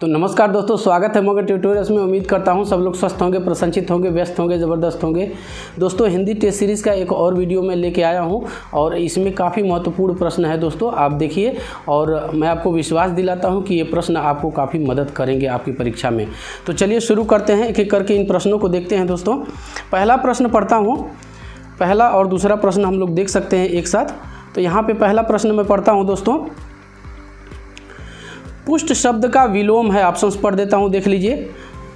तो नमस्कार दोस्तों, स्वागत है मगध ट्यूटोरियल्स में। उम्मीद करता हूं सब लोग स्वस्थ होंगे, प्रसन्नचित होंगे, व्यस्त होंगे, ज़बरदस्त होंगे। दोस्तों, हिंदी टेस्ट सीरीज़ का एक और वीडियो मैं लेके आया हूं और इसमें काफ़ी महत्वपूर्ण प्रश्न है दोस्तों, आप देखिए। और मैं आपको विश्वास दिलाता हूं कि ये प्रश्न आपको काफ़ी मदद करेंगे आपकी परीक्षा में। तो चलिए शुरू करते हैं, एक एक करके इन प्रश्नों को देखते हैं दोस्तों। पहला प्रश्न पढ़ता हूँ, पहला और दूसरा प्रश्न हम लोग देख सकते हैं एक साथ। तो यहाँ पर पहला प्रश्न मैं पढ़ता हूँ दोस्तों। पुष्ट शब्द का विलोम है, ऑप्शंस पढ़ देता हूँ, देख लीजिए।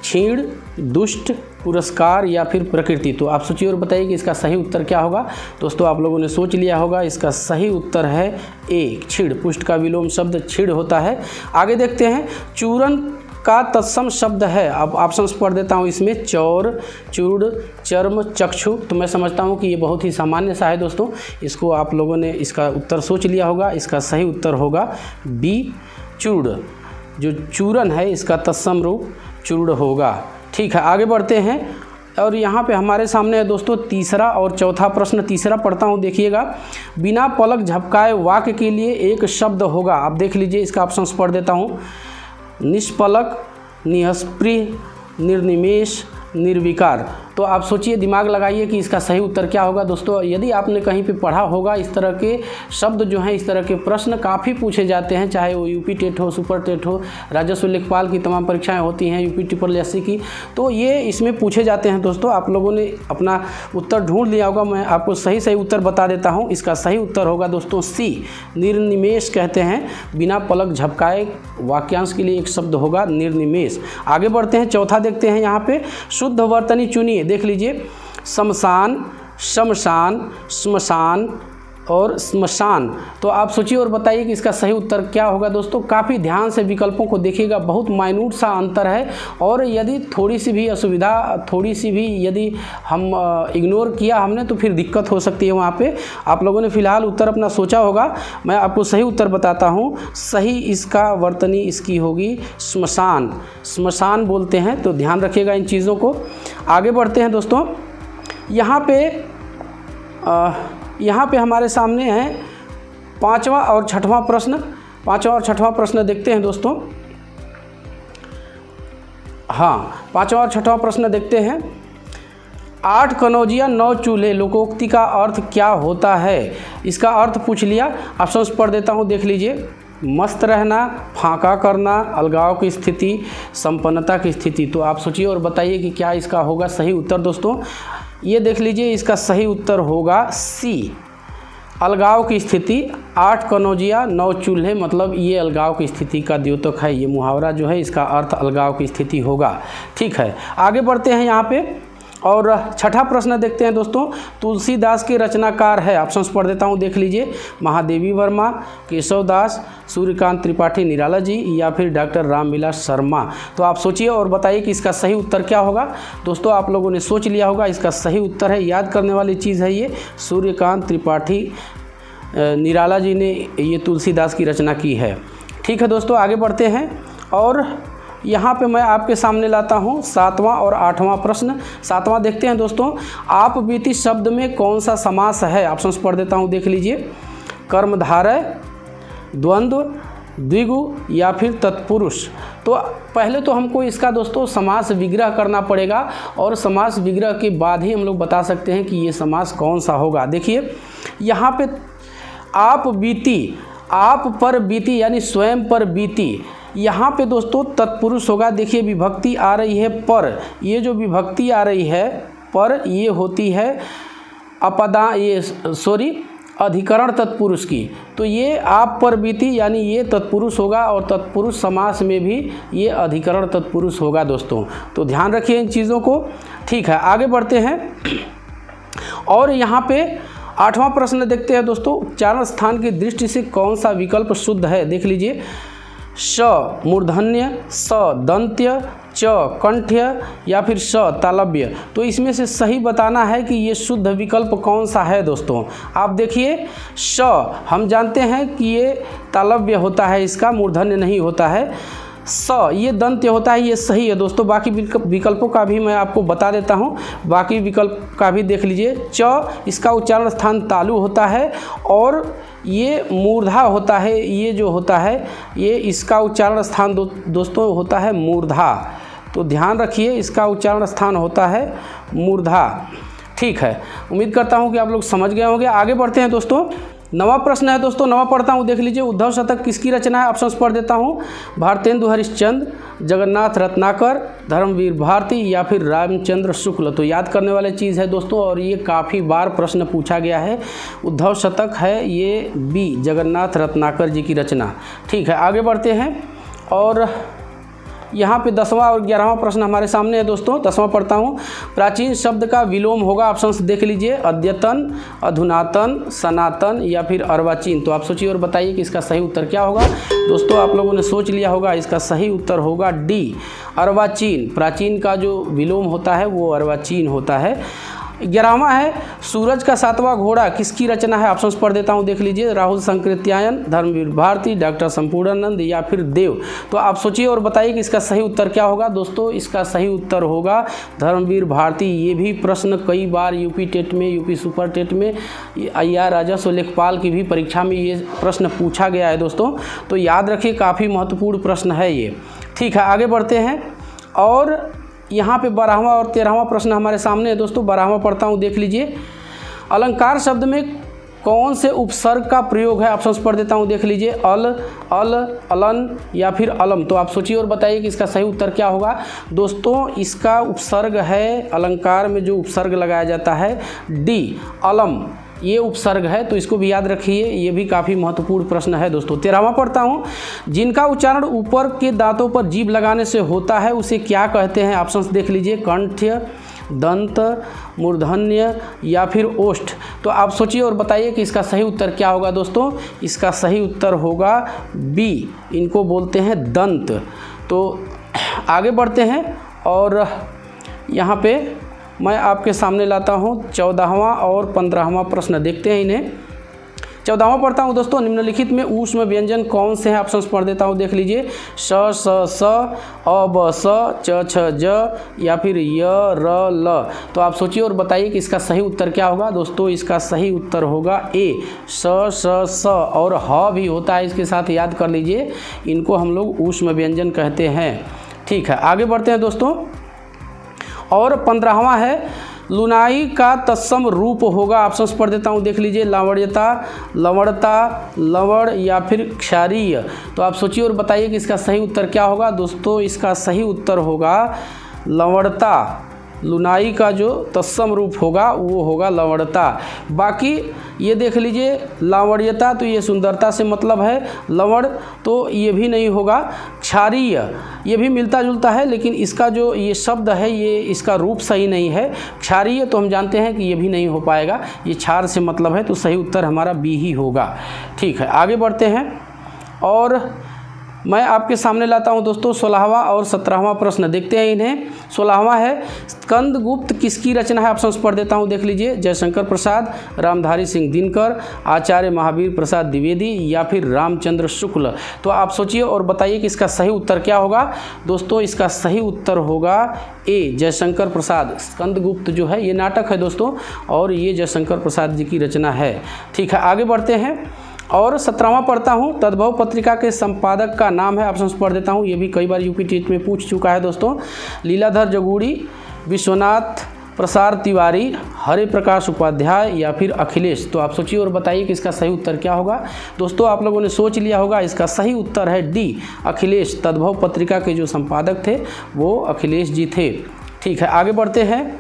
क्षीण, दुष्ट, पुरस्कार या फिर प्रकृति। तो आप सोचिए और बताइए कि इसका सही उत्तर क्या होगा। दोस्तों, आप लोगों ने सोच लिया होगा, इसका सही उत्तर है ए, क्षीण। पुष्ट का विलोम शब्द क्षीण होता है। आगे देखते हैं, चूर्ण का तत्सम शब्द है। अब ऑप्शंस पढ़ देता हूँ इसमें। चौर, चूर्ण, चर्म, चक्षु। तो मैं समझता हूँ कि ये बहुत ही सामान्य सा है दोस्तों, इसको आप लोगों ने इसका उत्तर सोच लिया होगा। इसका सही उत्तर होगा बी, चूर्ण। जो चूर्ण है इसका तत्सम रूप चूर्ण होगा। ठीक है, आगे बढ़ते हैं। और यहाँ पे हमारे सामने है दोस्तों तीसरा और चौथा प्रश्न। तीसरा पढ़ता हूँ, देखिएगा। बिना पलक झपकाए वाक्य के लिए एक शब्द होगा। आप देख लीजिए, इसका ऑप्शंस पढ़ देता हूँ। निष्पलक, निष्क्रिय, निर्निमेष, निर्विकार। तो आप सोचिए, दिमाग लगाइए कि इसका सही उत्तर क्या होगा दोस्तों। यदि आपने कहीं पे पढ़ा होगा, इस तरह के शब्द जो हैं, इस तरह के प्रश्न काफ़ी पूछे जाते हैं, चाहे वो यूपी टेट हो, सुपर टेट हो, राजस्व लेखपाल की तमाम परीक्षाएं होती हैं, यूपी SSSC की। तो ये इसमें पूछे जाते हैं दोस्तों। आप लोगों ने अपना उत्तर ढूंढ लिया होगा। मैं आपको सही उत्तर बता देता हूँ। इसका सही उत्तर होगा दोस्तों सी, निर्निमेष कहते हैं। बिना पलक झपकाए वाक्यांश के लिए एक शब्द होगा निर्निमेष। आगे बढ़ते हैं, चौथा देखते हैं। यहाँ पे शुद्ध वर्तनी चुनिए, देख लीजिए। शमशान, शमशान, श्मशान और श्मशान। तो आप सोचिए और बताइए कि इसका सही उत्तर क्या होगा दोस्तों। काफ़ी ध्यान से विकल्पों को देखिएगा, बहुत माइन्यूट सा अंतर है। और यदि थोड़ी सी भी असुविधा, थोड़ी सी भी यदि हम इग्नोर किया हमने, तो फिर दिक्कत हो सकती है वहाँ पे। आप लोगों ने फिलहाल उत्तर अपना सोचा होगा। मैं आपको सही उत्तर बताता हूँ। सही इसका वर्तनी इसकी होगी श्मशान। श्मशान बोलते हैं, तो ध्यान रखिएगा इन चीज़ों को। आगे बढ़ते हैं दोस्तों। यहाँ पे हमारे सामने है पांचवा और छठवां प्रश्न। पांचवा और छठवां प्रश्न देखते हैं दोस्तों। हाँ, पांचवा और छठवां प्रश्न देखते हैं। 8 कनौजिया 9 चूल्हे लोकोक्ति का अर्थ क्या होता है। इसका अर्थ पूछ लिया। ऑप्शंस पढ़ देता हूँ, देख लीजिए। मस्त रहना, फांका करना, अलगाव की स्थिति, संपन्नता की स्थिति। तो आप सोचिए और बताइए कि क्या इसका होगा सही उत्तर दोस्तों। ये देख लीजिए, इसका सही उत्तर होगा सी, अलगाव की स्थिति। 8 कनौजिया 9 चूल्हे, मतलब ये अलगाव की स्थिति का द्योतक है। ये मुहावरा जो है, इसका अर्थ अलगाव की स्थिति होगा। ठीक है, आगे बढ़ते हैं यहाँ पे। और छठा प्रश्न देखते हैं दोस्तों। तुलसीदास के रचनाकार है। ऑप्शंस पढ़ देता हूँ, देख लीजिए। महादेवी वर्मा, केशव दास, सूर्यकांत त्रिपाठी निराला जी या फिर डॉक्टर रामविलास शर्मा। तो आप सोचिए और बताइए कि इसका सही उत्तर क्या होगा। दोस्तों, आप लोगों ने सोच लिया होगा। इसका सही उत्तर है, याद करने वाली चीज़ है ये, सूर्यकांत त्रिपाठी निराला जी ने ये तुलसीदास की रचना की है। ठीक है दोस्तों, आगे बढ़ते हैं। और यहाँ पे मैं आपके सामने लाता हूँ 7वां और 8वां प्रश्न। 7वां देखते हैं दोस्तों। आप बीती शब्द में कौन सा समास है। ऑप्शंस पढ़ देता हूँ, देख लीजिए। कर्मधारय, द्वंद्व, द्विगु या फिर तत्पुरुष। तो पहले तो हमको इसका दोस्तों समास विग्रह करना पड़ेगा, और समास विग्रह के बाद ही हम लोग बता सकते हैं कि ये समास कौन सा होगा। देखिए, यहाँ पे आप बीती, आप पर बीती यानी स्वयं पर बीती। यहाँ पे दोस्तों तत्पुरुष होगा। देखिए, विभक्ति आ रही है पर। ये जो विभक्ति आ रही है पर, ये होती है अधिकरण तत्पुरुष की। तो ये आप पर बीती यानी ये तत्पुरुष होगा, और तत्पुरुष समास में भी ये अधिकरण तत्पुरुष होगा दोस्तों। तो ध्यान रखिए इन चीज़ों को। ठीक है, आगे बढ़ते हैं। और यहाँ पे 8वां प्रश्न देखते हैं दोस्तों। उच्चारण स्थान की दृष्टि से कौन सा विकल्प शुद्ध है। देख लीजिए। श मूर्धन्य, स दंत्य, च कंठ्य या फिर स तालव्य। तो इसमें से सही बताना है कि ये शुद्ध विकल्प कौन सा है दोस्तों। आप देखिए, श हम जानते हैं कि ये तालव्य होता है, इसका मूर्धन्य नहीं होता है। स ये दंत्य होता है, ये सही है दोस्तों। बाकी विकल्पों का भी मैं आपको बता देता हूँ, बाकी विकल्प का भी देख लीजिए। च इसका उच्चारण स्थान तालु होता है और ये मूर्धा होता है। ये जो होता है ये इसका उच्चारण स्थान दोस्तों होता है मूर्धा, तो ध्यान रखिए इसका उच्चारण स्थान होता है मूर्धा। ठीक है, उम्मीद करता हूँ कि आप लोग समझ गए होंगे। आगे बढ़ते हैं दोस्तों। नवा प्रश्न है दोस्तों, नवा पढ़ता हूँ, देख लीजिए। उद्धव शतक किसकी रचना है? ऑप्शंस पढ़ देता हूँ। भारतेंदु हरिश्चंद्र, जगन्नाथ रत्नाकर, धर्मवीर भारती या फिर रामचंद्र शुक्ल। तो याद करने वाली चीज़ है दोस्तों, और ये काफ़ी बार प्रश्न पूछा गया है। उद्धव शतक है ये बी, जगन्नाथ रत्नाकर जी की रचना। ठीक है, आगे बढ़ते हैं। और यहाँ पे 10वां और 11वां प्रश्न हमारे सामने है दोस्तों। 10वां पढ़ता हूँ। प्राचीन शब्द का विलोम होगा, ऑप्शंस देख लीजिए। अद्यतन, अधुनातन, सनातन या फिर अर्वाचीन। तो आप सोचिए और बताइए कि इसका सही उत्तर क्या होगा। दोस्तों आप लोगों ने सोच लिया होगा, इसका सही उत्तर होगा डी, अर्वाचीन। प्राचीन का जो विलोम होता है वो अर्वाचीन होता है। 11वां है, सूरज का 7वां घोड़ा किसकी रचना है? ऑप्शंस पढ़ देता हूँ, देख लीजिए। राहुल संकृत्यायन, धर्मवीर भारती, डॉक्टर संपूर्णानंद या फिर देव। तो आप सोचिए और बताइए कि इसका सही उत्तर क्या होगा। दोस्तों इसका सही उत्तर होगा धर्मवीर भारती। ये भी प्रश्न कई बार यूपी टेट में, यूपी सुपर टेट में, IR राजस्व लेखपाल की भी परीक्षा में ये प्रश्न पूछा गया है दोस्तों। तो याद रखिए, काफ़ी महत्वपूर्ण प्रश्न है ये। ठीक है, आगे बढ़ते हैं। और यहाँ पे 12वां और 13वां प्रश्न हमारे सामने है दोस्तों। 12वां पढ़ता हूँ, देख लीजिए। अलंकार शब्द में कौन से उपसर्ग का प्रयोग है? ऑप्शंस पढ़ देता हूँ, देख लीजिए। अल, अलन या फिर अलम। तो आप सोचिए और बताइए कि इसका सही उत्तर क्या होगा। दोस्तों इसका उपसर्ग है, अलंकार में जो उपसर्ग लगाया जाता है, डी, अलम, ये उपसर्ग है। तो इसको भी याद रखिए, ये भी काफ़ी महत्वपूर्ण प्रश्न है दोस्तों। 13वां पढ़ता हूँ। जिनका उच्चारण ऊपर के दांतों पर जीभ लगाने से होता है उसे क्या कहते हैं? ऑप्शंस देख लीजिए। कंठ्य, दंत, मूर्धन्य या फिर ओष्ठ। तो आप सोचिए और बताइए कि इसका सही उत्तर क्या होगा दोस्तों। इसका सही उत्तर होगा बी, इनको बोलते हैं दंत। तो आगे बढ़ते हैं और यहाँ पे मैं आपके सामने लाता हूँ 14वां और 15वां प्रश्न। देखते हैं इन्हें। 14वां पढ़ता हूँ दोस्तों। निम्नलिखित में ऊष्म व्यंजन कौन से हैं? ऑप्शंस पढ़ देता हूँ, देख लीजिए। श, स, अ, ब, स, च, छ, ज या फिर य, र, ल। तो आप सोचिए और बताइए कि इसका सही उत्तर क्या होगा। दोस्तों इसका सही उत्तर होगा ए, स, स और ह भी होता है इसके साथ, याद कर लीजिए। इनको हम लोग ऊष्म व्यंजन कहते हैं। ठीक है, आगे बढ़ते हैं दोस्तों। और 15वां है, लुनाई का तत्सम रूप होगा। ऑप्शंस पढ़ देता हूँ, देख लीजिए। लावण्यता, लवणता, लवण या फिर क्षारीय। तो आप सोचिए और बताइए कि इसका सही उत्तर क्या होगा। दोस्तों इसका सही उत्तर होगा लवणता। लुनाई का जो तत्सम रूप होगा वो होगा लवणता। बाकी ये देख लीजिए, लावण्यता तो ये सुंदरता से मतलब है, लवण तो ये भी नहीं होगा। क्षारीय ये भी मिलता जुलता है, लेकिन इसका जो ये शब्द है ये इसका रूप सही नहीं है। क्षारीय तो हम जानते हैं कि ये भी नहीं हो पाएगा, ये क्षार से मतलब है, तो सही उत्तर हमारा बी ही होगा। ठीक है, आगे बढ़ते हैं। और मैं आपके सामने लाता हूं दोस्तों 16वां और 17वां प्रश्न। देखते हैं इन्हें। 16वां है, स्कंदगुप्त किसकी रचना है? ऑप्शंस पढ़ देता हूं, देख लीजिए। जयशंकर प्रसाद, रामधारी सिंह दिनकर, आचार्य महावीर प्रसाद द्विवेदी या फिर रामचंद्र शुक्ल। तो आप सोचिए और बताइए कि इसका सही उत्तर क्या होगा। दोस्तों इसका सही उत्तर होगा ए, जयशंकर प्रसाद। स्कंदगुप्त जो है ये नाटक है दोस्तों, और ये जयशंकर प्रसाद जी की रचना है। ठीक है, आगे बढ़ते हैं। और 17वां पढ़ता हूँ। तद्भव पत्रिका के संपादक का नाम है। ऑप्शंस पढ़ देता हूँ, ये भी कई बार यूपी टेट में पूछ चुका है दोस्तों। लीलाधर जगूड़ी, विश्वनाथ प्रसाद तिवारी, हरे प्रकाश उपाध्याय या फिर अखिलेश। तो आप सोचिए और बताइए कि इसका सही उत्तर क्या होगा। दोस्तों आप लोगों ने सोच लिया होगा, इसका सही उत्तर है डी, अखिलेश। तद्भव पत्रिका के जो संपादक थे वो अखिलेश जी थे। ठीक है, आगे बढ़ते हैं।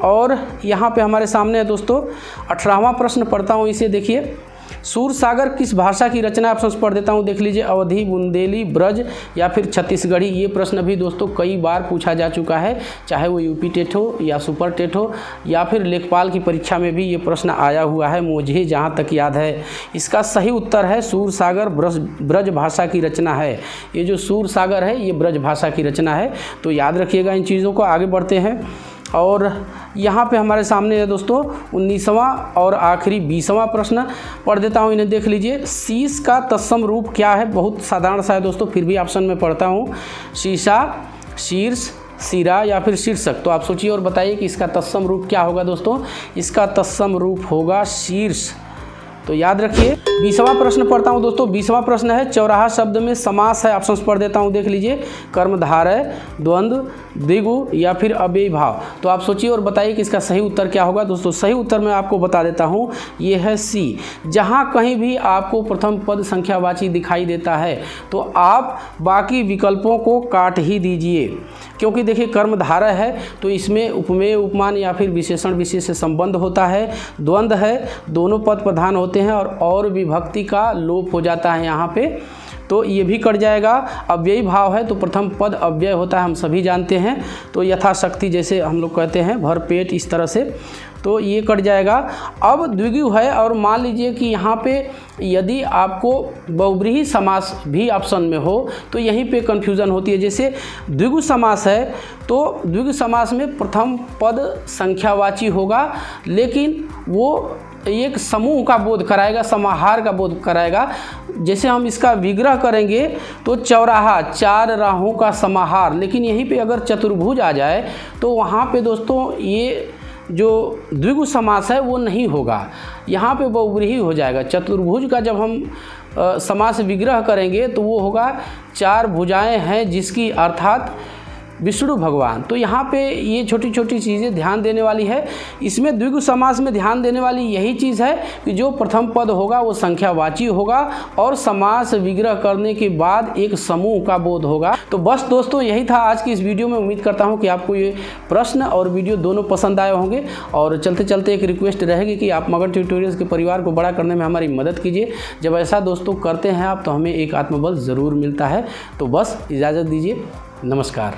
और यहाँ पे हमारे सामने है दोस्तों 18वां प्रश्न पढ़ता हूँ, इसे देखिए। सूरसागर किस भाषा की रचना? ऑप्शंस पढ़ देता हूँ, देख लीजिए। अवधी, बुंदेली, ब्रज या फिर छत्तीसगढ़ी। ये प्रश्न भी दोस्तों कई बार पूछा जा चुका है, चाहे वो यूपी टेट हो या सुपर टेट हो या फिर लेखपाल की परीक्षा में भी ये प्रश्न आया हुआ है, मुझे जहाँ तक याद है। इसका सही उत्तर है सूरसागर ब्रज भाषा की रचना है। ये जो सूरसागर है ये ब्रज भाषा की रचना है, तो याद रखिएगा इन चीज़ों को। आगे बढ़ते हैं। और यहाँ पे हमारे सामने है दोस्तों 19वां और आखिरी 20वां प्रश्न पढ़ देता हूँ, इन्हें देख लीजिए। शीश का तत्सम रूप क्या है? बहुत साधारण सा है दोस्तों, फिर भी ऑप्शन में पढ़ता हूँ। शीशा, शीर्ष, सिरा या फिर शीर्षक। तो आप सोचिए और बताइए कि इसका तत्सम रूप क्या होगा दोस्तों। इसका तत्सम रूप होगा शीर्ष। तो याद रखिए। 20वां प्रश्न पढ़ता हूँ दोस्तों। 20वां प्रश्न है चौराहा शब्द में समास है, ऑप्शंस पढ़ देता हूँ, देख लीजिए। कर्मधारय, द्वंद्व, द्विगु या फिर अव्ययी भाव। तो आप सोचिए और बताइए कि इसका सही उत्तर क्या होगा दोस्तों। सही उत्तर मैं आपको बता देता हूँ, ये है सी। जहाँ कहीं भी आपको प्रथम पद संख्यावाची दिखाई देता है तो आप बाकी विकल्पों को काट ही दीजिए, क्योंकि देखिए कर्मधारय है तो इसमें उपमेय, उपमान या फिर विशेषण विशेष से संबंध होता है। द्वंद्व है, दोनों पद प्रधान होते हैं और विभक्ति का लोप हो जाता है यहाँ पे, तो ये भी कट जाएगा। अव्ययी भाव है तो प्रथम पद अव्यय होता है, हम सभी जानते हैं। तो यथाशक्ति जैसे हम लोग कहते हैं, भरपेट, इस तरह से, तो ये कट जाएगा। अब द्विगु है और मान लीजिए कि यहाँ पे यदि आपको बहुब्रीहि समास भी ऑप्शन में हो तो यहीं पे कन्फ्यूज़न होती है। जैसे द्विगु समास है तो द्विगु समास में प्रथम पद संख्यावाची होगा, लेकिन वो एक समूह का बोध कराएगा, समाहार का बोध कराएगा। जैसे हम इसका विग्रह करेंगे तो चौराहा, चार राहों का समाहार, लेकिन यहीं पे अगर चतुर्भुज आ जाए तो वहाँ पे दोस्तों ये जो द्विगु समास है वो नहीं होगा, यहाँ पे बहुब्रीहि हो जाएगा। चतुर्भुज का जब हम समास विग्रह करेंगे तो वो होगा चार भुजाएं हैं जिसकी, अर्थात विष्णु भगवान। तो यहाँ पे ये छोटी छोटी चीज़ें ध्यान देने वाली है। इसमें द्विगु समास में ध्यान देने वाली यही चीज़ है कि जो प्रथम पद होगा वो संख्यावाची होगा और समास विग्रह करने के बाद एक समूह का बोध होगा। तो बस दोस्तों यही था आज की इस वीडियो में। उम्मीद करता हूँ कि आपको ये प्रश्न और वीडियो दोनों पसंद आए होंगे। और चलते चलते एक रिक्वेस्ट रहेगी कि आप मगध ट्यूटोरियल्स के परिवार को बड़ा करने में हमारी मदद कीजिए। जब ऐसा दोस्तों करते हैं आप तो हमें एक आत्मबल ज़रूर मिलता है। तो बस इजाज़त दीजिए, नमस्कार।